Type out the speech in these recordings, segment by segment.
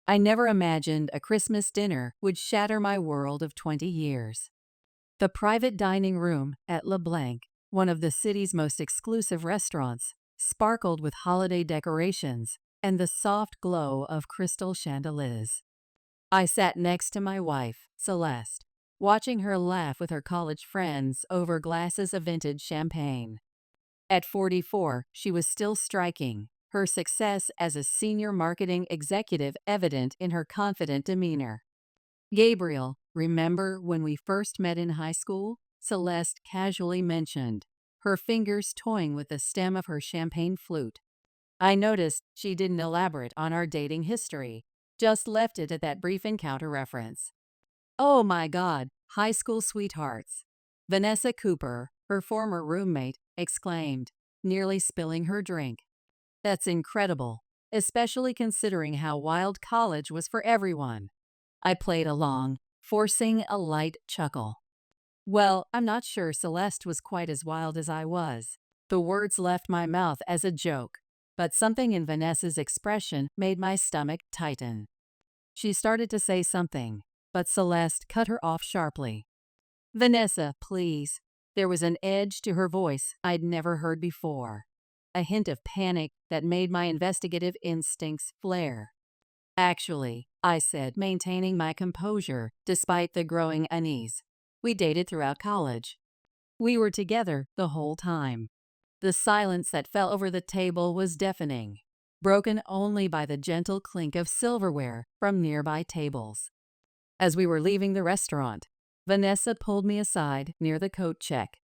I never imagined a Christmas dinner would shatter my world of 20 years. The private dining room at Le Blanc, one of the city's most exclusive restaurants, sparkled with holiday decorations and the soft glow of crystal chandeliers. I sat next to my wife, Celeste, watching her laugh with her college friends over glasses of vintage champagne. At 44, she was still striking, her success as a senior marketing executive evident in her confident demeanor. Gabriel, remember when we first met in high school? Celeste casually mentioned, her fingers toying with the stem of her champagne flute. I noticed she didn't elaborate on our dating history, just left it at that brief encounter reference. Oh my God, high school sweethearts. Vanessa Cooper, her former roommate, exclaimed, nearly spilling her drink. That's incredible, especially considering how wild college was for everyone. I played along, forcing a light chuckle. Well, I'm not sure Celeste was quite as wild as I was. The words left my mouth as a joke, but something in Vanessa's expression made my stomach tighten. She started to say something, but Celeste cut her off sharply. Vanessa, please. There was an edge to her voice I'd never heard before, a hint of panic that made my investigative instincts flare. Actually, I said, maintaining my composure despite the growing unease. We dated throughout college. We were together the whole time. The silence that fell over the table was deafening, broken only by the gentle clink of silverware from nearby tables. As we were leaving the restaurant, Vanessa pulled me aside near the coat check.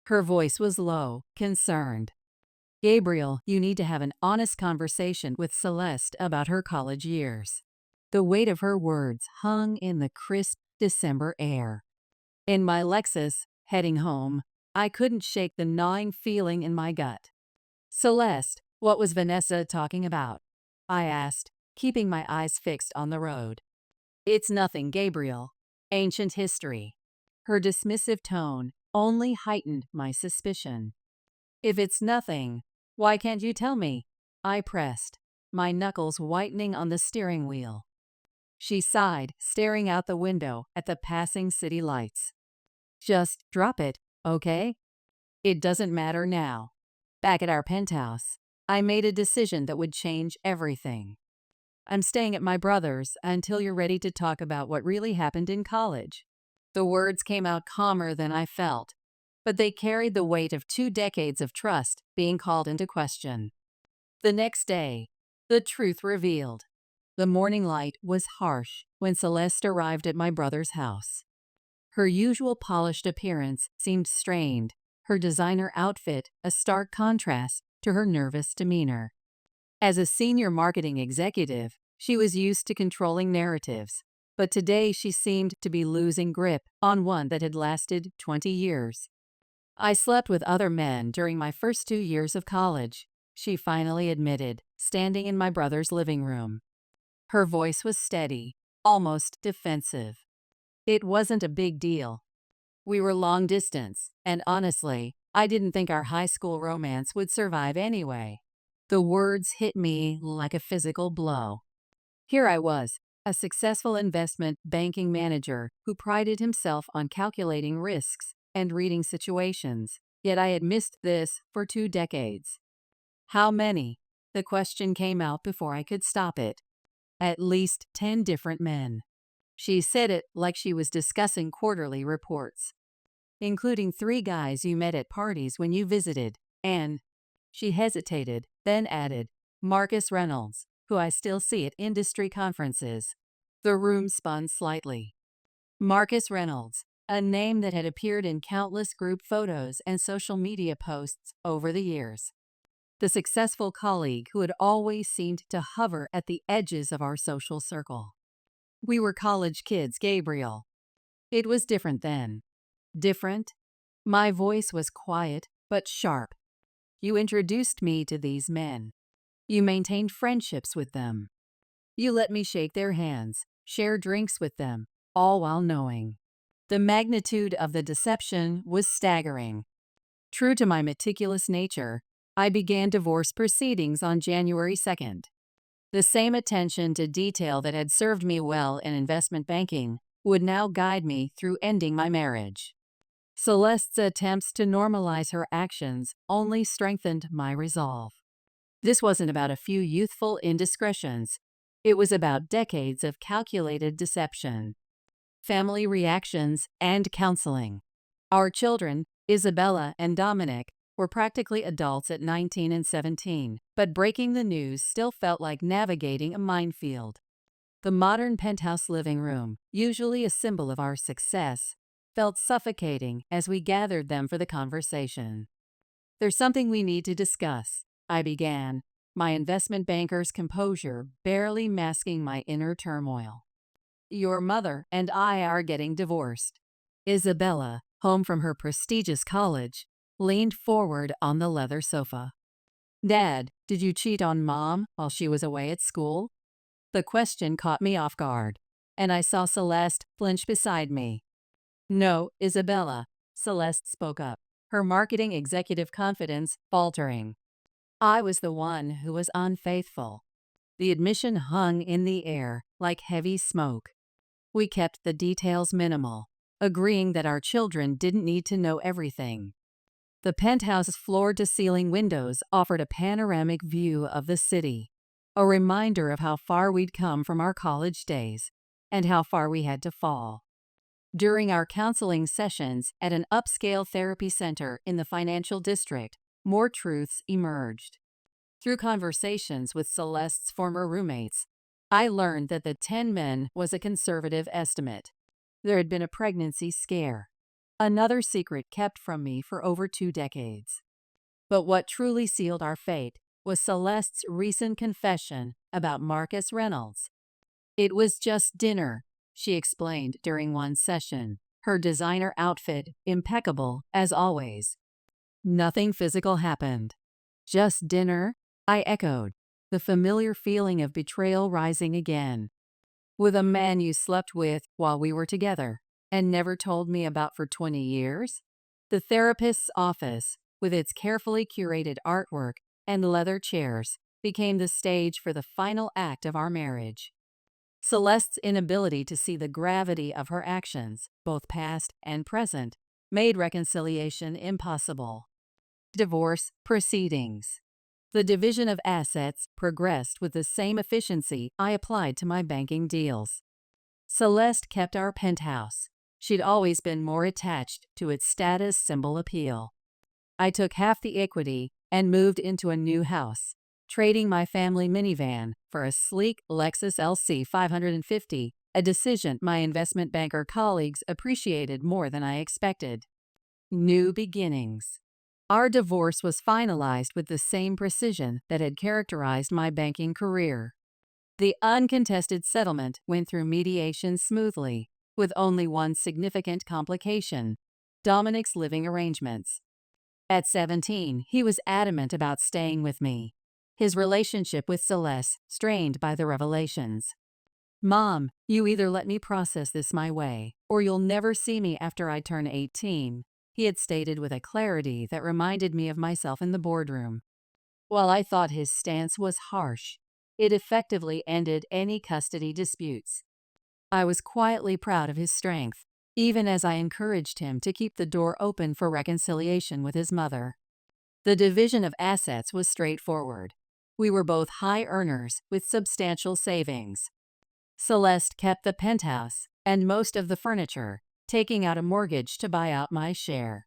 Her voice was low, concerned. Gabriel, you need to have an honest conversation with Celeste about her college years. The weight of her words hung in the crisp December air. In my Lexus, heading home, I couldn't shake the gnawing feeling in my gut. Celeste, what was Vanessa talking about? I asked, keeping my eyes fixed on the road. It's nothing, Gabriel. Ancient history. Her dismissive tone only heightened my suspicion. If it's nothing, why can't you tell me? I pressed, my knuckles whitening on the steering wheel. She sighed, staring out the window at the passing city lights. Just drop it, okay? It doesn't matter now. Back at our penthouse, I made a decision that would change everything. I'm staying at my brother's until you're ready to talk about what really happened in college. The words came out calmer than I felt, but they carried the weight of 2 decades of trust being called into question. The next day, the truth revealed. The morning light was harsh when Celeste arrived at my brother's house. Her usual polished appearance seemed strained, her designer outfit a stark contrast to her nervous demeanor. As a senior marketing executive, she was used to controlling narratives, but today she seemed to be losing grip on one that had lasted 20 years. I slept with other men during my first 2 years of college, she finally admitted, standing in my brother's living room. Her voice was steady, almost defensive. It wasn't a big deal. We were long distance, and honestly, I didn't think our high school romance would survive anyway. The words hit me like a physical blow. Here I was, a successful investment banking manager who prided himself on calculating risks and reading situations, yet I had missed this for 2 decades. How many? The question came out before I could stop it. At least 10 different men. She said it like she was discussing quarterly reports. Including 3 guys you met at parties when you visited, and she hesitated, then added, Marcus Reynolds, who I still see at industry conferences. The room spun slightly. Marcus Reynolds, a name that had appeared in countless group photos and social media posts over the years. The successful colleague who had always seemed to hover at the edges of our social circle. We were college kids, Gabriel. It was different then. Different? My voice was quiet but sharp. You introduced me to these men. You maintained friendships with them. You let me shake their hands, share drinks with them, all while knowing. The magnitude of the deception was staggering. True to my meticulous nature, I began divorce proceedings on January 2nd. The same attention to detail that had served me well in investment banking would now guide me through ending my marriage. Celeste's attempts to normalize her actions only strengthened my resolve. This wasn't about a few youthful indiscretions. It was about decades of calculated deception, family reactions, and counseling. Our children, Isabella and Dominic, were practically adults at 19 and 17, but breaking the news still felt like navigating a minefield. The modern penthouse living room, usually a symbol of our success, felt suffocating as we gathered them for the conversation. "There's something we need to discuss," I began, my investment banker's composure barely masking my inner turmoil. "Your mother and I are getting divorced." Isabella, home from her prestigious college, leaned forward on the leather sofa. "Dad, did you cheat on Mom while she was away at school?" The question caught me off guard, and I saw Celeste flinch beside me. "No, Isabella," Celeste spoke up, her marketing executive confidence faltering. "I was the one who was unfaithful." The admission hung in the air like heavy smoke. We kept the details minimal, agreeing that our children didn't need to know everything. The penthouse's floor-to-ceiling windows offered a panoramic view of the city, a reminder of how far we'd come from our college days and how far we had to fall. During our counseling sessions at an upscale therapy center in the financial district, more truths emerged. Through conversations with Celeste's former roommates, I learned that the 10 men was a conservative estimate. There had been a pregnancy scare, another secret kept from me for over 2 decades. But what truly sealed our fate was Celeste's recent confession about Marcus Reynolds. "It was just dinner," she explained during one session, her designer outfit impeccable as always. "Nothing physical happened." "Just dinner?" I echoed, the familiar feeling of betrayal rising again. "With a man you slept with while we were together and never told me about for 20 years? The therapist's office, with its carefully curated artwork and leather chairs, became the stage for the final act of our marriage. Celeste's inability to see the gravity of her actions, both past and present, made reconciliation impossible. Divorce proceedings. The division of assets progressed with the same efficiency I applied to my banking deals. Celeste kept our penthouse. She'd always been more attached to its status symbol appeal. I took half the equity and moved into a new house, trading my family minivan for a sleek Lexus LC 550, a decision my investment banker colleagues appreciated more than I expected. New beginnings. Our divorce was finalized with the same precision that had characterized my banking career. The uncontested settlement went through mediation smoothly, with only one significant complication: Dominic's living arrangements. At 17, he was adamant about staying with me, his relationship with Celeste strained by the revelations. "Mom, you either let me process this my way, or you'll never see me after I turn 18, he had stated with a clarity that reminded me of myself in the boardroom. While I thought his stance was harsh, it effectively ended any custody disputes. I was quietly proud of his strength, even as I encouraged him to keep the door open for reconciliation with his mother. The division of assets was straightforward. We were both high earners with substantial savings. Celeste kept the penthouse and most of the furniture, taking out a mortgage to buy out my share.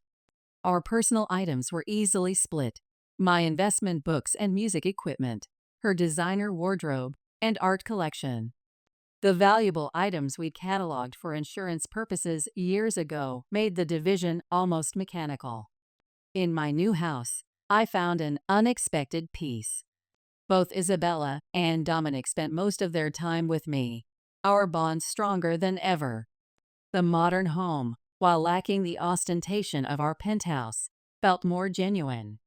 Our personal items were easily split: my investment books and music equipment, her designer wardrobe, and art collection. The valuable items we'd cataloged for insurance purposes years ago made the division almost mechanical. In my new house, I found an unexpected peace. Both Isabella and Dominic spent most of their time with me, our bond stronger than ever. The modern home, while lacking the ostentation of our penthouse, felt more genuine.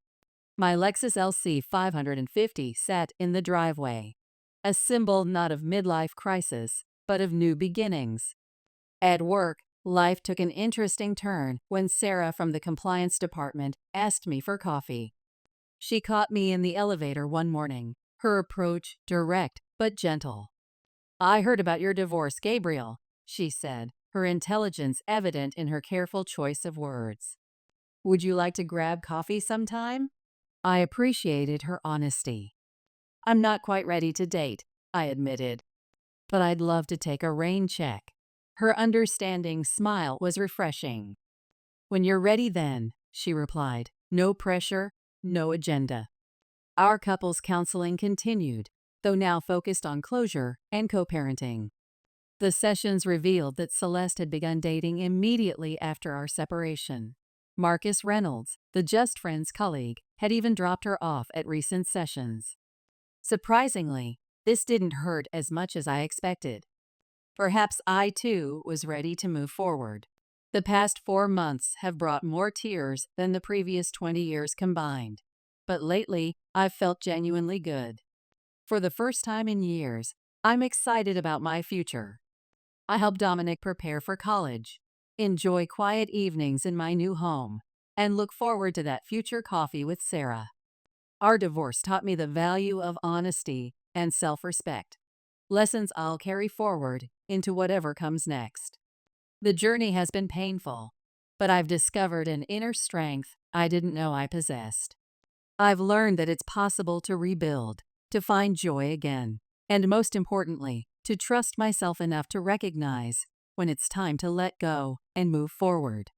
My Lexus LC 550 sat in the driveway, a symbol not of midlife crisis, but of new beginnings. At work, life took an interesting turn when Sarah from the compliance department asked me for coffee. She caught me in the elevator one morning, her approach direct but gentle. "I heard about your divorce, Gabriel," she said, her intelligence evident in her careful choice of words. "Would you like to grab coffee sometime?" I appreciated her honesty. "I'm not quite ready to date," I admitted, "but I'd love to take a rain check." Her understanding smile was refreshing. "When you're ready then," she replied. "No pressure, no agenda." Our couples counseling continued, though now focused on closure and co-parenting. The sessions revealed that Celeste had begun dating immediately after our separation. Marcus Reynolds, the Just Friends colleague, had even dropped her off at recent sessions. Surprisingly, this didn't hurt as much as I expected. Perhaps I, too, was ready to move forward. The past 4 months have brought more tears than the previous 20 years combined. But lately, I've felt genuinely good. For the first time in years, I'm excited about my future. I help Dominic prepare for college, enjoy quiet evenings in my new home, and look forward to that future coffee with Sarah. Our divorce taught me the value of honesty and self-respect, lessons I'll carry forward into whatever comes next. The journey has been painful, but I've discovered an inner strength I didn't know I possessed. I've learned that it's possible to rebuild, to find joy again, and most importantly, to trust myself enough to recognize when it's time to let go and move forward.